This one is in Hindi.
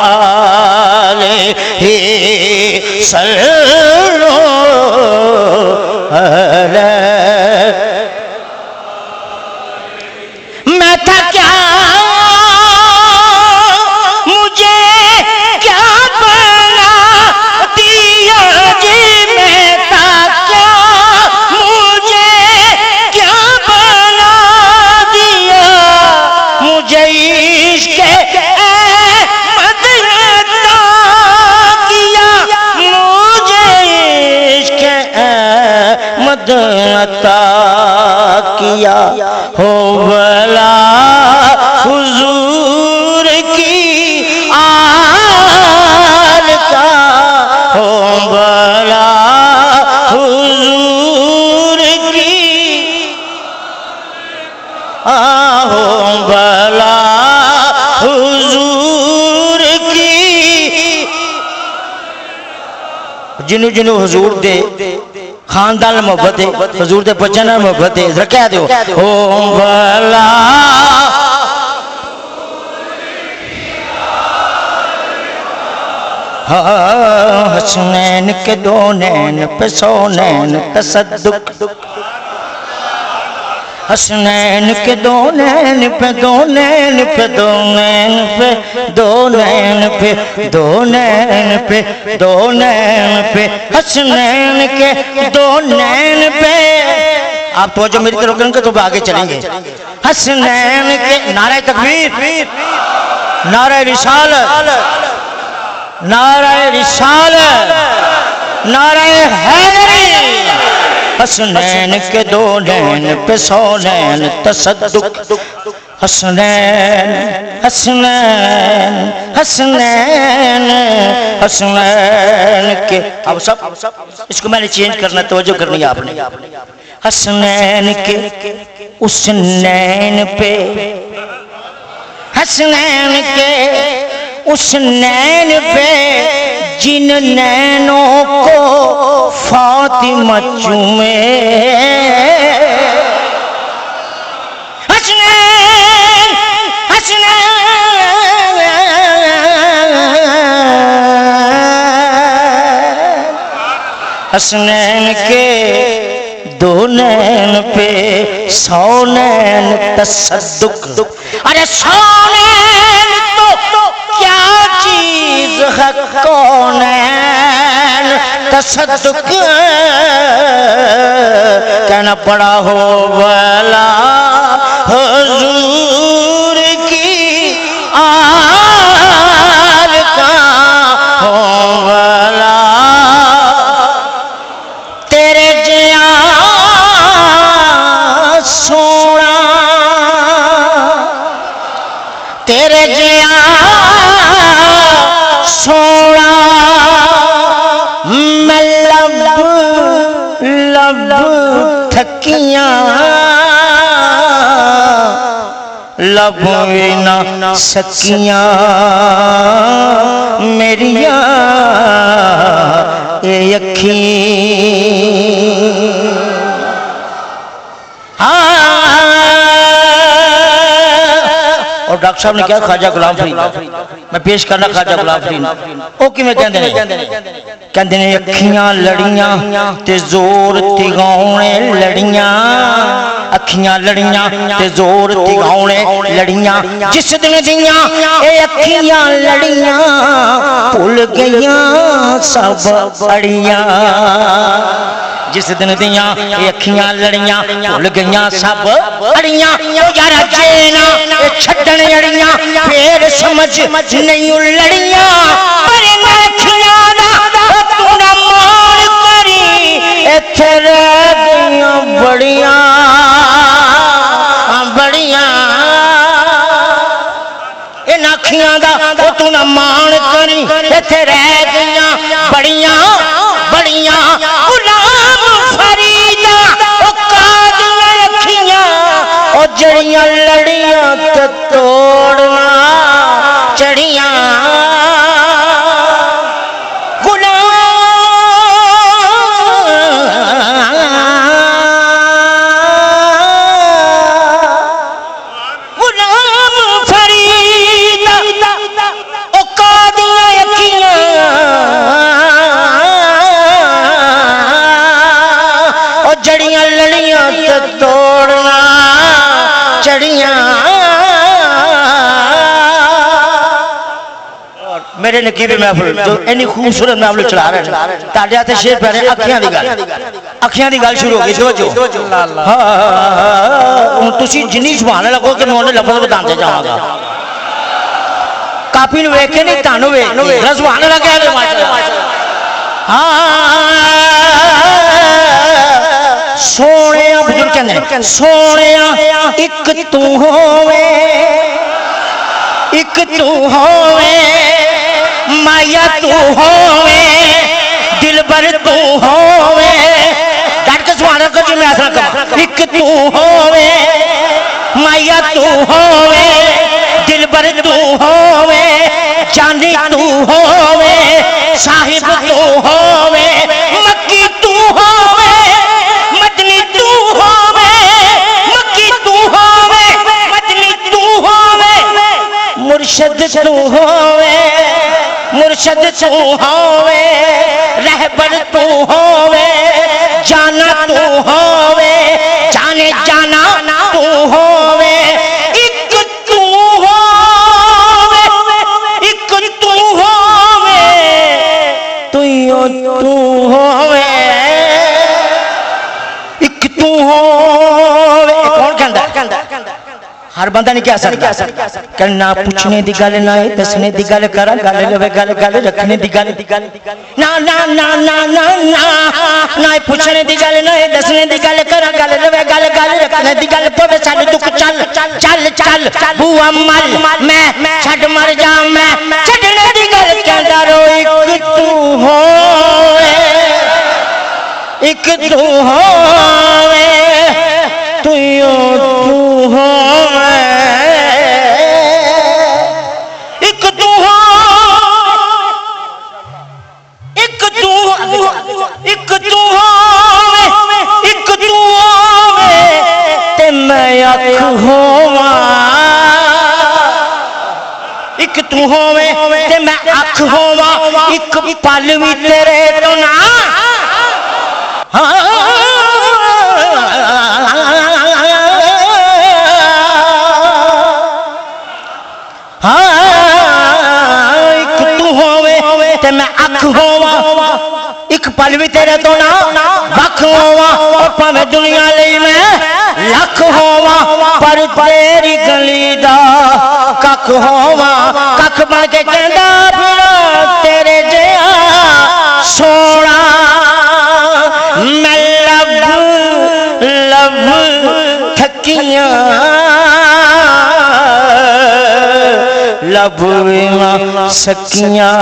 वाले ही सल्लो मैं था क्या मुझे क्या बना दिया जी मैं था क्या मुझे क्या बना दिया मुझे इश्क़ अहमद अता किया मुझे इश्क़ अहमद अता किया हो भला हुजूर की आल का हो भला हुजूर की हो भला हुजूर की जिन्हों जिन्हों हुजूर दे खानदान मोहब्बत है हुजूर दे बच्चों नाल मोहब्बत है जरा कह दो ओ भला हसनैन के दो नैन पे सौ नैन तसद्दुक हसनैन के दो नैन पे दो नैन पे दो नैन पे दो नैन पे दो नैन पे दो नैन पे हसनैन के दो नैन पे आप तो जो मेरी तरफ करेंगे तो आगे चलेंगे हसनैन के नारे तकबीर नारे रिसालत नारे रिसालत नारे हैदरी हसनैन के दो नैन पे सौ नैन तसद्दुक हसनैन हसनैन हसनैन हसनैन के अब सब इसको मैंने चेंज करना तवज्जो करनी है आपने हसनैन के उस नैन पे हसनैन के उस नैन पे जिन नैनों को फातिमा चूमे हसनैन हसनैन हसनैन के दो नैन पे सौ नैन तसद्दुक अरे सौ नैन तो क्या चीज है कौनैन तसद्दुक कहना पड़ा हो भला हुजूर की आल का हो भला तेरे जिया सोना तेरे जिया सोना मैं लब लब थकिया लब ना सकिया मेरिया ये अखी और डॉक्टर साहब ने क्या ख्वाजा गुलाम फरीद मैं पेश करना ख्वाजा गुलाम फरीद ओ किवें कहंदे ने अखियां लड़ियां ते जोर तिगाउणे लड़ियां अखियां लड़ियां ते जोर तिगाउणे लड़ियां जिस दिन दियां ए अखियां लड़ियां भुल गईयां सब अड़ियां जिस दिन दियां अखियां लड़ियां भुल गईयां सब अड़ियां यार जेना छड्डन अड़ियां फिर समझ नहीं लड़ियां पर अखियां दा तू ना मान करी इत्थे रह गईयां बड़ियां बड़ियां इन अखियां दा तू ना मान करी इत्थे रह गईयां बड़ियां बड़ियां जड़ियां लड़ियां तो तोड़ना चढ़ियां गुलाम फरीद लड़ियां मेरे नकीब महफिल जो इन्नी खूबसूरत महफिल चला रहे ताड़े हाथ शेर पै रहे अखियां दी गल शुरू हो गई जो तुसी जिन्नी जुबान लगो कि मैं उन्हें लफ्ज़ बताते जावांगा काफी वेख के नहीं तानू वे जुबान लगे सोने बुजुर्ग कहंदे सोने एक तू होवे एक तू होवे माया तू होवे दिलबर तू होवे डट के सुभान अल्लाह जी मैं ऐसा कहा एक तू होवे माया तू होवे दिलबर तू होवे जानी तू होवे साहिब तू होवे मक्की तू होवे मदनी तू होवे मक्की तू होवे मदनी तू होवे मुर्शिद तू होवे मुर्शद तू होवे रहबर तू होवे जाना तू होवे जाने जाना तू होवे एक तू होवे एक तू होवे तू होवे एक तू होवे कौन कहंदा हर बंदा नहीं कह सकता करना पूछने दी गल ना दसने दी गल करा गल लवे गल गल रखने दी गल ना ना ना ना ना ना ना पूछने दी गल ना दसने दी गल करा गल लवे गल गल रखने दी गल पवे साडे दुख चल चल चल बुआ मल मैं छड़ मर जा मैं छड़ने दी गल कहंदा रो एक तू होवे एक तू होवे तू हो एक तू होवे ते मैं अख होवा एक पल भी तेरे तो ना एक तू होवे ते मैं अख होवा एक पल भी तेरे तो ना बख होवा और भावें दुनिया लई मैं लख होवा पर तेरी गली दा कख होवा कख बन के कहंदा फिर तेरे जिहा सोना मैं लब थकियां लब सकियां